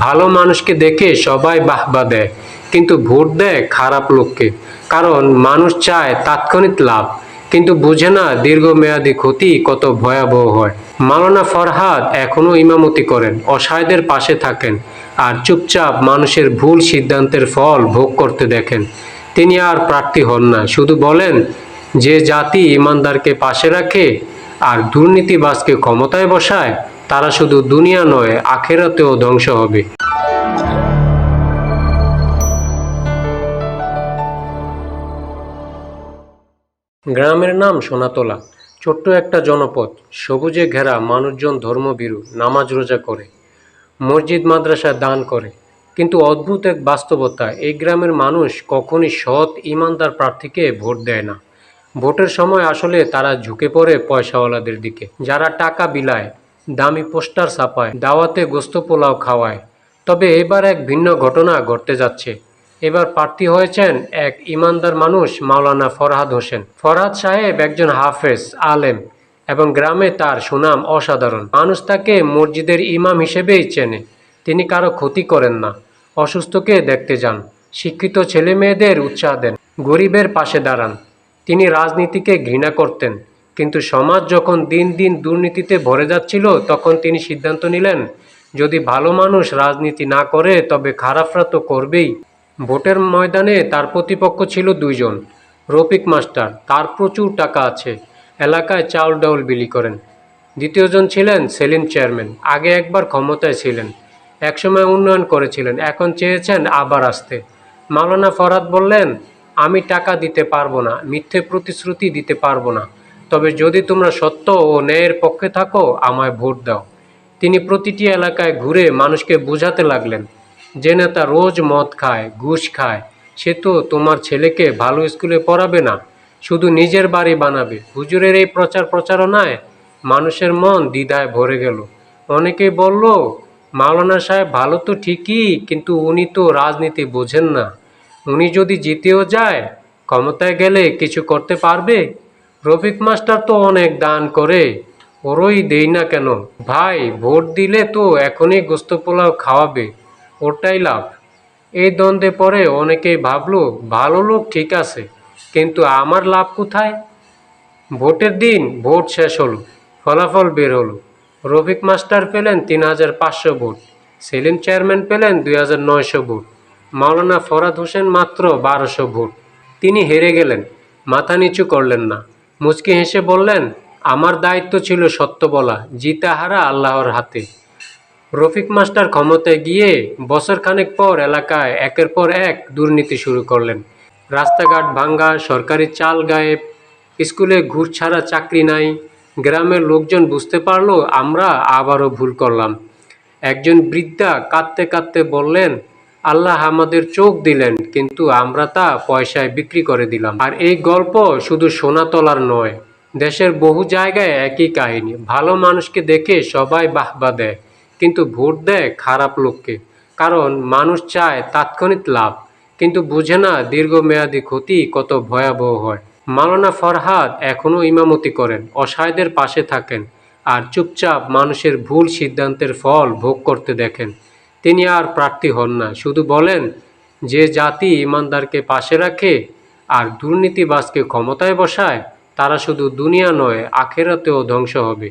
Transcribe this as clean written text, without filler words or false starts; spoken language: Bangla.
ভালো মানুষকে দেখে সবাই বাহবা দেয়, কিন্তু ভোট দেয় খারাপ লোককে। কারণ মানুষ চায় তাৎক্ষণিক লাভ, কিন্তু বুঝে না দীর্ঘমেয়াদী ক্ষতি কত ভয়াবহ হয়। মাওলানা ফরহাদ এখনো ইমামতি করেন, অসহায়দের পাশে থাকেন, আর চুপচাপ মানুষের ভুল সিদ্ধান্তের ফল ভোগ করতে দেখেন। তিনি আর প্রার্থী হন না, শুধু বলেন, যে জাতি ইমানদারকে পাশে রাখে আর দুর্নীতিবাজকে ক্ষমতায় বসায়, তারা শুধু দুনিয়া নয়, আখেরাতেও ধ্বংস হবে। গ্রামের নাম সোনাতলা। ছোট্ট একটা জনপদ, সবুজে ঘেরা, মানুষজন ধর্মভীরু, নামাজ রোজা করে, মসজিদ মাদ্রাসা দান করে। কিন্তু অদ্ভুত এক বাস্তবতা, এই গ্রামের মানুষ কখনই সৎ ইমানদার প্রার্থীকে ভোট দেয় না। ভোটের সময় আসলে তারা ঝুঁকে পড়ে পয়সাওয়ালাদের দিকে, যারা টাকা বিলায়, দামি পোস্টার ছাপায়, দাওয়াতে গোস্ত পোলাও খাওয়ায়। তবে এবার এক ভিন্ন ঘটনা ঘটতে যাচ্ছে। এবার প্রার্থী হয়েছেন এক ইমানদার মানুষ, মাওলানা ফরহাদ হোসেন। ফরহাদ সাহেব একজন হাফেজ, আলেম, এবং গ্রামে তার সুনাম অসাধারণ। মানুষ তাকে মসজিদের ইমাম হিসেবেই চেনে। তিনি কারো ক্ষতি করেন না, অসুস্থকে দেখতে যান, শিক্ষিত ছেলে মেয়েদের উৎসাহ দেন, গরিবের পাশে দাঁড়ান। তিনি রাজনীতিকে ঘৃণা করতেন, কিন্তু সমাজ যখন দিন দিন দুর্নীতিতে ভরে যাচ্ছিল, তখন তিনি সিদ্ধান্ত নিলেন, যদি ভালো মানুষ রাজনীতি না করে তবে খারাপরা তো করবেই। ভোটের ময়দানে তার প্রতিপক্ষ ছিল দুইজন। রফিক মাস্টার, তার প্রচুর টাকা আছে, এলাকায় চাউল ডাউল বিলি করেন। দ্বিতীয়জন ছিলেন সেলিম চেয়ারম্যান, আগে একবার ক্ষমতায় ছিলেন, একসময় উন্নয়ন করেছিলেন, এখন চেয়েছেন আবার আসতে। মাওলানা ফরহাদ বললেন, আমি টাকা দিতে পারবো না, মিথ্যে প্রতিশ্রুতি দিতে পারবো না, তবে যদি তোমরা সত্য ও ন্যায়ের পক্ষে থাকো, আমায় ভোট দাও। তিনি প্রতিটি এলাকায় ঘুরে মানুষকে বোঝাতে লাগলেন, যে নেতা রোজ মদ খায়, ঘুষ খায়, সে তো তোমার ছেলেকে ভালো স্কুলে পড়াবে না, শুধু নিজের বাড়ি বানাবে। হুজুরের এই প্রচারণায় মানুষের মন দ্বিধায় ভরে গেল। অনেকেই বলল, মাওলানা সাহেব ভালো তো ঠিকই, কিন্তু উনি তো রাজনীতি বোঝেন না। উনি যদি জিতেও যায়, ক্ষমতায় গেলে কিছু করতে পারবে? রফিক মাস্টার তো অনেক দান করে, ওরই দেই না কেন? ভাই, ভোট দিলে তো এখনই গোস্ত পোলাও খাওয়াবে, ওটাই লাভ। এই দ্বন্দ্বে পড়ে অনেকেই ভাবলো, ভালো লোক ঠিক আছে, কিন্তু আমার লাভ কোথায়? ভোটের দিন ভোট শেষ হলো, ফলাফল বের হলো। রফিক মাস্টার পেলেন ৩,৫০০ ভোট, সেলিম চেয়ারম্যান পেলেন ২,৯০০ ভোট, মাওলানা ফরহাদ হোসেন মাত্র ১২০০ ভোট। তিনি হেরে গেলেন, মাথা নিচু করলেন না, মুচকি হেসে বললেন, আমার দায়িত্ব ছিল সত্য বলা, জিতা হারা আল্লাহর হাতে। রফিক মাস্টার ক্ষমতায় গিয়ে বছরখানেক পর এলাকায় একের পর এক দুর্নীতি শুরু করলেন। রাস্তাঘাট ভাঙ্গা, সরকারি চাল গায়েব, স্কুলে ঘুষ ছাড়া চাকরি নাই। গ্রামের লোকজন বুঝতে পারলো, আমরা আবারও ভুল করলাম। একজন বৃদ্ধা কাঁদতে কাঁদতে বললেন, আল্লাহ আমাদের চোখ দিলেন, কিন্তু আমরা তা পয়সায় বিক্রি করে দিলাম। আর এই গল্প শুধু সোনাতলার নয়, দেশের বহু জায়গায় একই কাহিনী। ভালো মানুষকে দেখে সবাই বাহবা দেয়, কিন্তু ভোট দেয় খারাপ লোককে। কারণ মানুষ চায় তাৎক্ষণিক লাভ, কিন্তু বুঝে না দীর্ঘমেয়াদী ক্ষতি কত ভয়াবহ হয়। মাওলানা ফরহাদ এখনও ইমামতি করেন, অসহায়দের পাশে থাকেন, আর চুপচাপ মানুষের ভুল সিদ্ধান্তের ফল ভোগ করতে দেখেন। তিনি আর প্রার্থী হন না, শুধু বলেন, যে জাতি ইমানদারকে পাশে রাখে আর দুর্নীতিবাজকে ক্ষমতায় বসায়, তারা শুধু দুনিয়া নয়, আখেরাতেও ধ্বংস হবে।